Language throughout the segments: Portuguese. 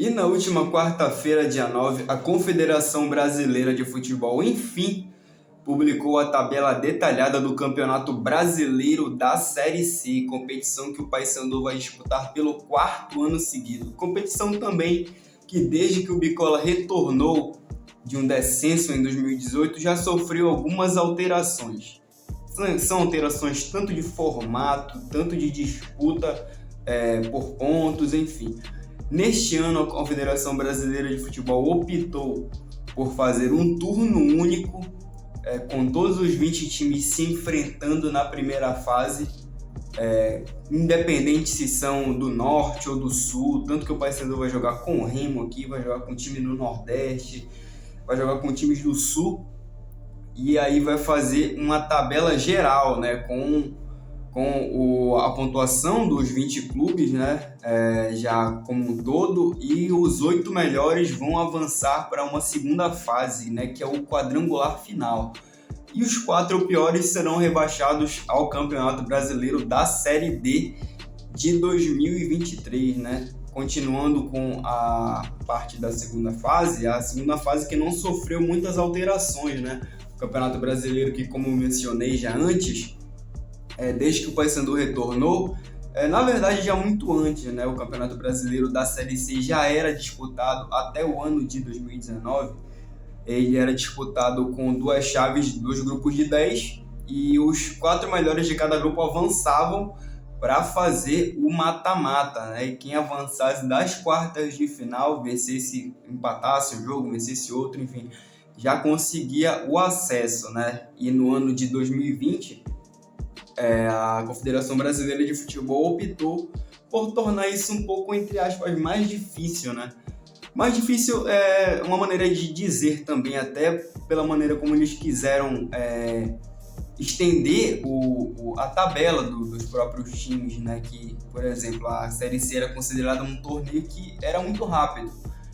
E na última quarta-feira, dia 9, a Confederação Brasileira de Futebol, enfim, publicou a tabela detalhada do Campeonato Brasileiro da Série C, competição que o Paysandu vai disputar pelo quarto ano seguido. Competição também que, desde que o Bicola retornou de um descenso em 2018, já sofreu algumas alterações. São alterações tanto de formato, tanto de disputa por pontos, enfim. Neste ano, a Confederação Brasileira de Futebol optou por fazer um turno único, com todos os 20 times se enfrentando na primeira fase, independente se são do Norte ou do Sul, tanto que o Paysandu vai jogar com o Remo aqui, vai jogar com time do Nordeste, vai jogar com times do Sul, e aí vai fazer uma tabela geral, né, com a pontuação dos 20 clubes, né, já como um todo, e os 8 melhores vão avançar para uma segunda fase, né, que é o quadrangular final. E os 4 piores serão rebaixados ao Campeonato Brasileiro da Série D de 2023, né? Continuando com a parte da segunda fase, a segunda fase que não sofreu muitas alterações, né? O Campeonato Brasileiro que, como mencionei já antes, desde que o Paysandu retornou, na verdade já muito antes, né? O Campeonato Brasileiro da Série C já era disputado até o ano de 2019. Ele era disputado com 2 chaves, 2 grupos de 10, e os 4 melhores de cada grupo avançavam para fazer o mata-mata, né? E quem avançasse das quartas de final, vencesse, empatasse o jogo, vencesse outro, enfim, já conseguia o acesso, né? E no ano de 2020, a Confederação Brasileira de Futebol optou por tornar isso um pouco, entre aspas, mais difícil, né? Mais difícil é uma maneira de dizer também, até pela maneira como eles quiseram estender a tabela dos próprios times, né? Que, por exemplo, a Série C era considerada um torneio que era muito rápido.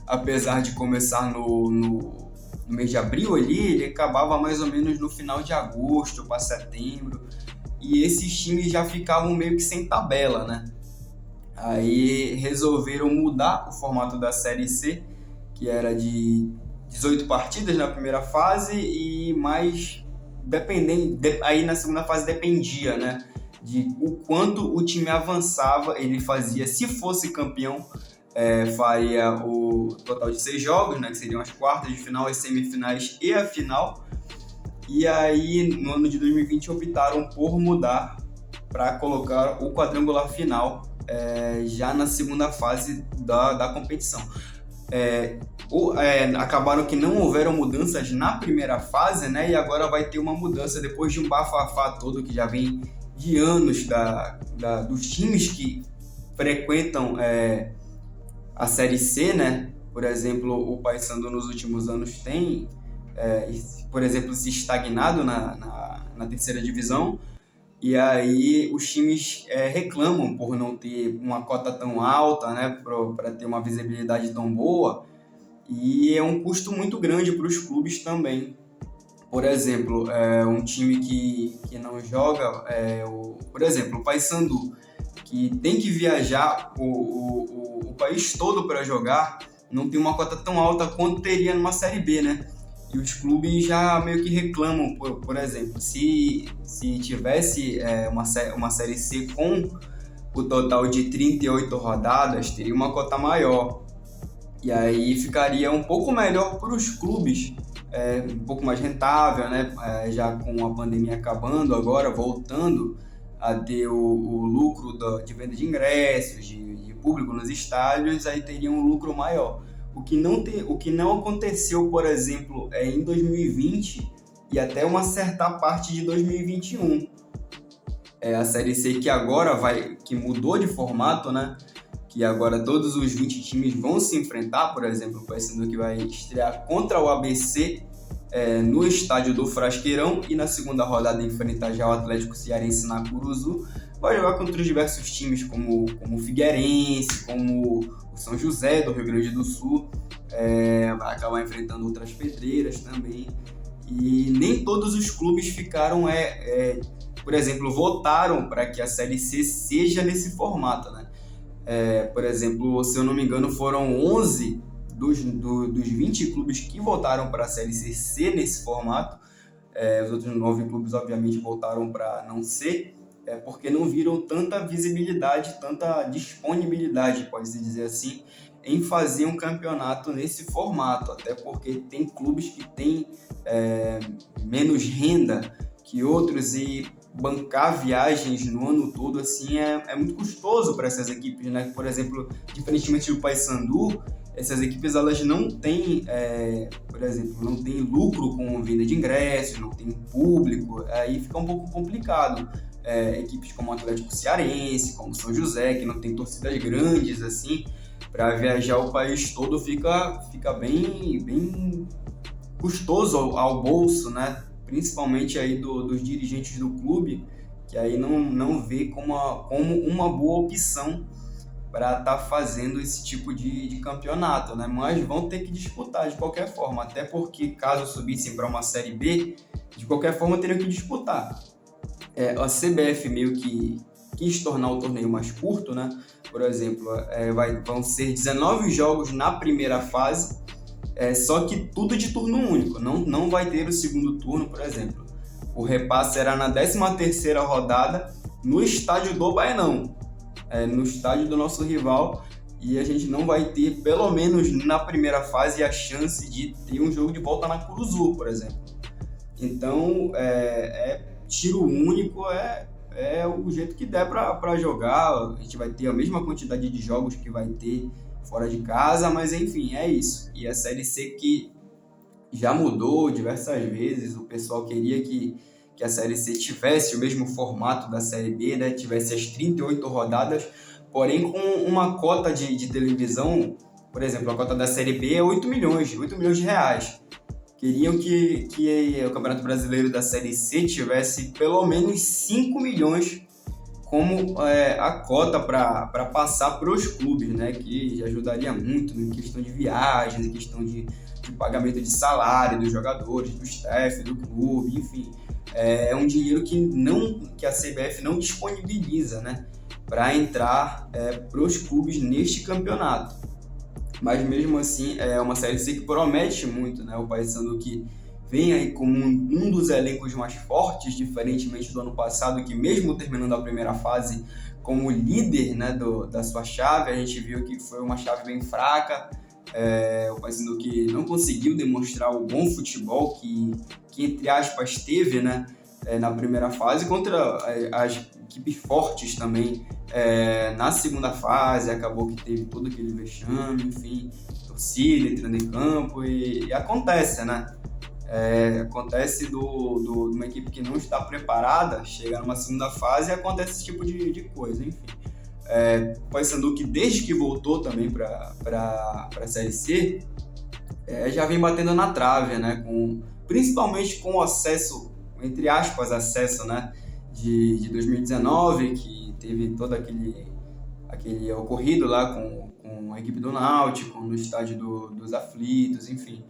Apesar de começar no mês de abril ali, ele acabava mais ou menos no final de agosto para setembro. E esses times já ficavam meio que sem tabela, né? Aí resolveram mudar o formato da Série C, que era de 18 partidas na primeira fase e mais aí na segunda fase dependia, né, de o quanto o time avançava. Ele fazia, se fosse campeão, faria o total de 6 jogos, né, que seriam as quartas de final, as semifinais e a final. E aí no ano de 2020 optaram por mudar para colocar o quadrangular final já na segunda fase da competição. Acabaram que não houveram mudanças na primeira fase, né? E agora vai ter uma mudança depois de um bafafá todo que já vem de anos dos times que frequentam a Série C, né? Por exemplo, o Paysandu nos últimos anos tem, por exemplo, se estagnado na terceira divisão. E aí os times reclamam por não ter uma cota tão alta, né, para ter uma visibilidade tão boa, e é um custo muito grande para os clubes também. Por exemplo, um time que não joga, por exemplo, o Paysandu, que tem que viajar o país todo para jogar, não tem uma cota tão alta quanto teria numa Série B, né? E os clubes já meio que reclamam, por exemplo, se tivesse uma Série C com o total de 38 rodadas, teria uma cota maior. E aí ficaria um pouco melhor para os clubes, um pouco mais rentável, né? Já com a pandemia acabando, agora voltando a ter o lucro de venda de ingressos, de público nos estádios, aí teria um lucro maior. O que não aconteceu, por exemplo, em 2020 e até uma certa parte de 2021. A Série C que agora que mudou de formato, né? Que agora todos os 20 times vão se enfrentar, por exemplo, o Paysandu que vai estrear contra o ABC no estádio do Frasqueirão, e na segunda rodada enfrentar já o Atlético Cearense na Curuzu. Vai jogar contra os diversos times como o Figueirense, como o São José do Rio Grande do Sul, vai acabar enfrentando outras pedreiras também. E nem todos os clubes ficaram, por exemplo, votaram para que a Série C seja nesse formato, né? Por exemplo, se eu não me engano, foram 11 dos 20 clubes que voltaram para a Série C nesse formato. Os outros 9 clubes, obviamente, voltaram para não ser, porque não viram tanta visibilidade, tanta disponibilidade, pode-se dizer assim, em fazer um campeonato nesse formato, até porque tem clubes que têm menos renda que outros e bancar viagens no ano todo assim é muito custoso para essas equipes, né? Por exemplo, diferentemente do Paysandu, essas equipes elas não têm, por exemplo, não têm lucro com venda de ingressos, não tem público, aí fica um pouco complicado. Equipes como o Atlético Cearense, como São José, que não tem torcidas grandes assim, para viajar o país todo fica bem custoso ao bolso, né? Principalmente aí dos dirigentes do clube, que aí não vê como uma boa opção para estar fazendo esse tipo de campeonato, né? Mas vão ter que disputar de qualquer forma, até porque caso subissem para uma Série B, de qualquer forma teriam que disputar. A CBF meio que quis tornar o torneio mais curto, né? Por exemplo, vão ser 19 jogos na primeira fase, só que tudo de turno único, não vai ter o segundo turno, por exemplo. O repasse será na 13ª rodada no estádio do Baenão, no estádio do nosso rival, e a gente não vai ter, pelo menos na primeira fase, a chance de ter um jogo de volta na Curuzu, por exemplo. Então, tiro único é o jeito que der para jogar. A gente vai ter a mesma quantidade de jogos que vai ter fora de casa, mas enfim, é isso. E a Série C que já mudou diversas vezes, o pessoal queria que a Série C tivesse o mesmo formato da Série B, né? Tivesse as 38 rodadas, porém com uma cota de televisão. Por exemplo, a cota da Série B é 8 milhões de reais. Queriam que o Campeonato Brasileiro da Série C tivesse pelo menos 5 milhões como a cota para passar para os clubes, né? Que ajudaria muito em questão de viagens, em questão de pagamento de salário dos jogadores, do staff, do clube, enfim. É um dinheiro que a CBF não disponibiliza, né? Para entrar para os clubes neste campeonato. Mas mesmo assim é uma Série C que promete muito, né? O Paysandu que vem aí como um dos elencos mais fortes, diferentemente do ano passado, que mesmo terminando a primeira fase como líder, né, da sua chave, a gente viu que foi uma chave bem fraca. O Paysandu que não conseguiu demonstrar o bom futebol que entre aspas teve, né, na primeira fase contra as equipes fortes também. Na segunda fase acabou que teve todo aquele vexame, enfim, torcida entrando em campo e acontece, né? Acontece de uma equipe que não está preparada chegar numa segunda fase e acontece esse tipo de coisa, enfim. O Paysandu que desde que voltou também para a Série C já vem batendo na trave, né? Principalmente com o acesso, entre aspas, né? De 2019, que teve todo aquele ocorrido lá com a equipe do Náutico, no estádio dos Aflitos, enfim.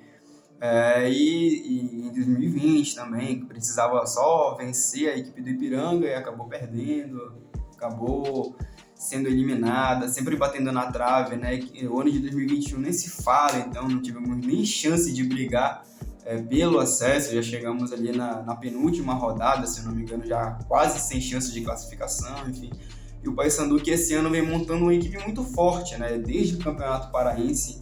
E em 2020 também, que precisava só vencer a equipe do Ipiranga e acabou perdendo, acabou sendo eliminada, sempre batendo na trave, né? O ano de 2021 nem se fala, então não tivemos nem chance de brigar pelo acesso, já chegamos ali na penúltima rodada, se não me engano, já quase sem chance de classificação, enfim. E o Paysandu que esse ano vem montando uma equipe muito forte, né? Desde o Campeonato Paraense,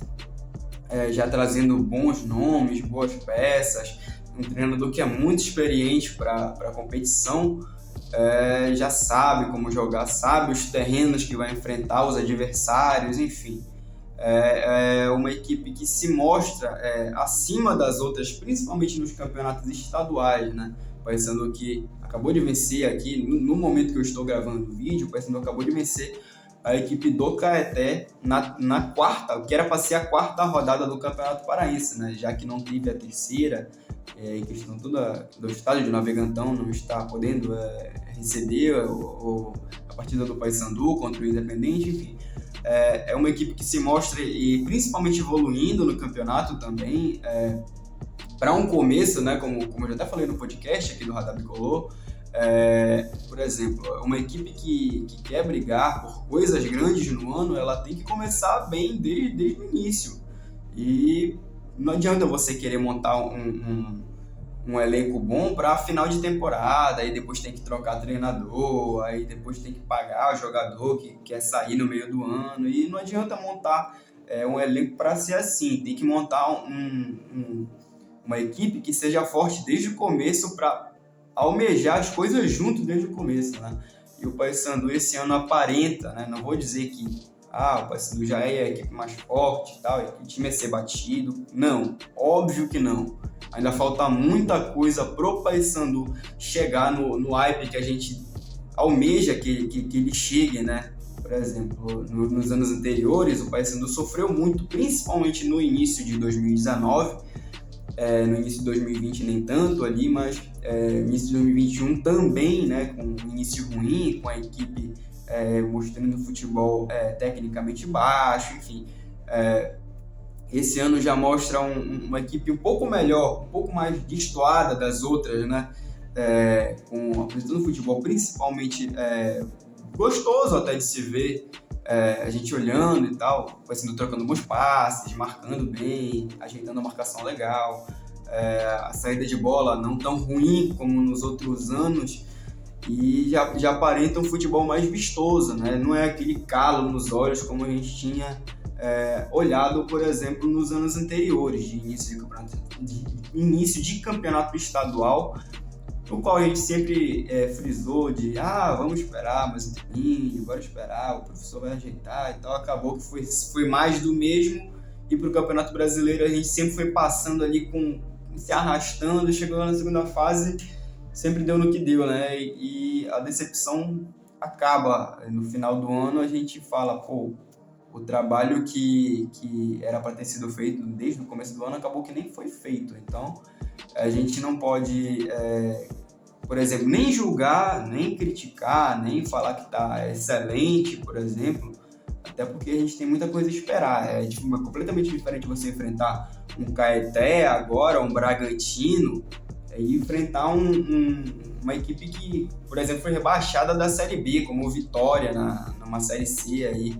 já trazendo bons nomes, boas peças, um treinador que é muito experiente para a competição, já sabe como jogar, sabe os terrenos que vai enfrentar, os adversários, enfim. É uma equipe que se mostra acima das outras, principalmente nos campeonatos estaduais, né? O Paysandu que acabou de vencer aqui, no momento que eu estou gravando o vídeo, o Paysandu acabou de vencer a equipe do Caeté na quarta, que era para ser a quarta rodada do Campeonato Paraense, né? Já que não teve a terceira, em questão toda do estádio de Nova Igantão não está podendo receber a partida do Paysandu contra o Independente, enfim. É uma equipe que se mostra e principalmente evoluindo no campeonato também. Para um começo, né, como eu já até falei no podcast aqui do Radar Bicolor, Por exemplo, uma equipe que quer brigar por coisas grandes no ano, ela tem que começar bem desde o início. E não adianta você querer montar um elenco bom para final de temporada, aí depois tem que trocar treinador, aí depois tem que pagar o jogador que quer sair no meio do ano, e não adianta montar um elenco para ser assim. Tem que montar uma equipe que seja forte desde o começo para almejar as coisas junto desde o começo, né? E o Paysandu esse ano aparenta, né? Não vou dizer que o Paysandu já é a equipe mais forte e tal, e que o time é ser batido. Não, óbvio que não. Ainda falta muita coisa pro Paysandu chegar no hype que a gente almeja que ele chegue, né? Por exemplo, nos anos anteriores, o Paysandu sofreu muito, principalmente no início de 2019, no início de 2020 nem tanto ali, mas no início de 2021 também, né, com um início ruim, com a equipe mostrando futebol tecnicamente baixo, enfim. Esse ano já mostra uma equipe um pouco melhor, um pouco mais destoada das outras, né, apresentando futebol principalmente gostoso até de se ver, a gente olhando e tal, sendo trocando bons passes, marcando bem, ajeitando a marcação legal, a saída de bola não tão ruim como nos outros anos, e já aparenta um futebol mais vistoso, né? Não é aquele calo nos olhos como a gente tinha olhado, por exemplo, nos anos anteriores, de início de campeonato estadual, no qual a gente sempre frisou de vamos esperar mais um tempinho, bora esperar, o professor vai ajeitar e tal. Acabou que foi mais do mesmo, e para o Campeonato Brasileiro a gente sempre foi passando ali, se arrastando, chegou na segunda fase, sempre deu no que deu, né? E a decepção acaba no final do ano. A gente fala, o trabalho que era para ter sido feito desde o começo do ano acabou que nem foi feito. Então, a gente não pode, por exemplo, nem julgar, nem criticar, nem falar que está excelente, por exemplo, até porque a gente tem muita coisa a esperar. É completamente diferente você enfrentar um Caeté agora, um Bragantino, e enfrentar uma equipe que, por exemplo, foi rebaixada da Série B, como o Vitória, numa Série C, aí,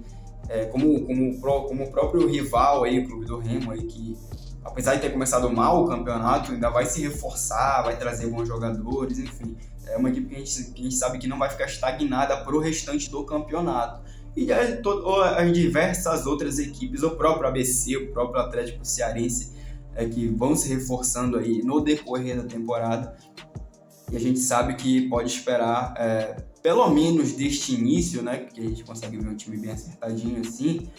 como o próprio rival, aí, o Clube do Remo, aí, que apesar de ter começado mal o campeonato, ainda vai se reforçar, vai trazer bons jogadores, enfim. É uma equipe que a gente sabe que não vai ficar estagnada para o restante do campeonato. E as diversas outras equipes, o próprio ABC, o próprio Atlético Cearense, que vão se reforçando aí no decorrer da temporada. E a gente sabe que pode esperar, pelo menos deste início, né, que a gente consegue ver um time bem acertadinho assim,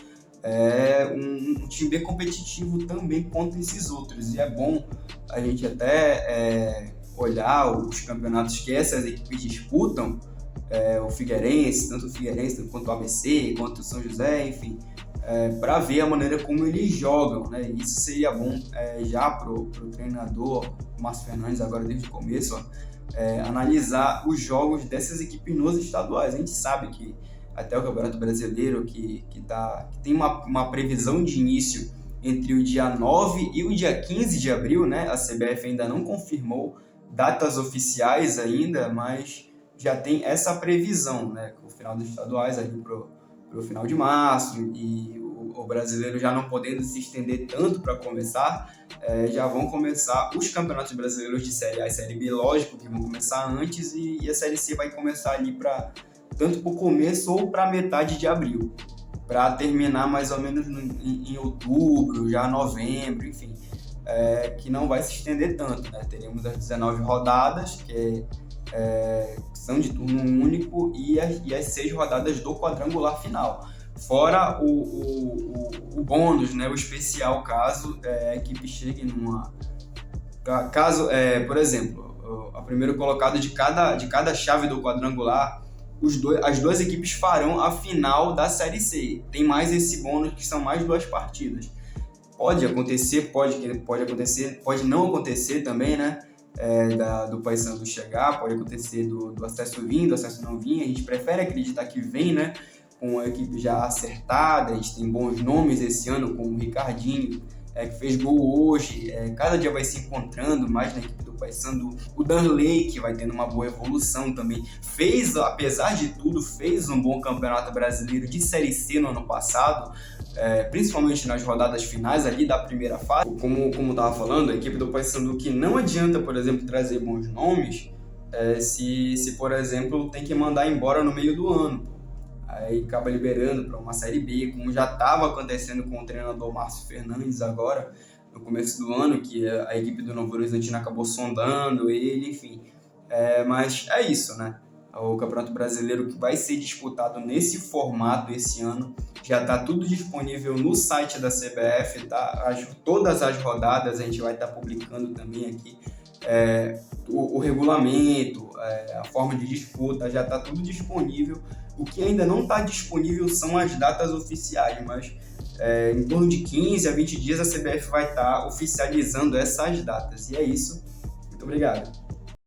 um time bem competitivo também contra esses outros. E é bom a gente até olhar os campeonatos que essas equipes disputam, o Figueirense, tanto o Figueirense quanto o ABC, quanto o São José, enfim, para ver a maneira como eles jogam, né? Isso seria bom já pro treinador Márcio Fernandes, agora desde o começo, analisar os jogos dessas equipes nos estaduais. A gente sabe que até o Campeonato Brasileiro, que tem uma previsão de início entre o dia 9 e o dia 15 de abril, né? A CBF ainda não confirmou datas oficiais ainda, mas já tem essa previsão, né? O final dos estaduais ali pro final de março, e o brasileiro já não podendo se estender tanto para começar, já vão começar os campeonatos brasileiros de Série A e Série B, lógico que vão começar antes, e a Série C vai começar ali tanto para o começo ou para metade de abril, para terminar mais ou menos em outubro, já novembro, enfim, que não vai se estender tanto, né? Teremos as 19 rodadas, que são de turno único, e as 6 rodadas do quadrangular final. Fora o bônus, né? O especial, caso a equipe chegue por exemplo, a primeiro colocado de cada chave do quadrangular, as duas equipes farão a final da Série C. Tem mais esse bônus, que são mais 2 partidas. Pode acontecer, pode acontecer, pode não acontecer também, né? Do Paysandu chegar, pode acontecer do acesso vir, do acesso não vir. A gente prefere acreditar que vem, né? Com a equipe já acertada. A gente tem bons nomes esse ano, como o Ricardinho, que fez gol hoje, cada dia vai se encontrando mais na equipe do Paysandu. O Danley, que vai tendo uma boa evolução também, apesar de tudo, fez um bom campeonato brasileiro de Série C no ano passado, principalmente nas rodadas finais ali da primeira fase. Como eu estava falando, a equipe do Paysandu, que não adianta, por exemplo, trazer bons nomes, se, por exemplo, tem que mandar embora no meio do ano. Aí acaba liberando para uma Série B, como já estava acontecendo com o treinador Márcio Fernandes agora, no começo do ano, que a equipe do Novo Horizontino acabou sondando ele, enfim. Mas é isso, né? O Campeonato Brasileiro que vai ser disputado nesse formato esse ano, já está tudo disponível no site da CBF, tá? Todas as rodadas a gente vai estar publicando também aqui. O regulamento, a forma de disputa, já está tudo disponível. O que ainda não está disponível são as datas oficiais, mas em torno de 15 a 20 dias a CBF vai estar oficializando essas datas. E é isso. Muito obrigado.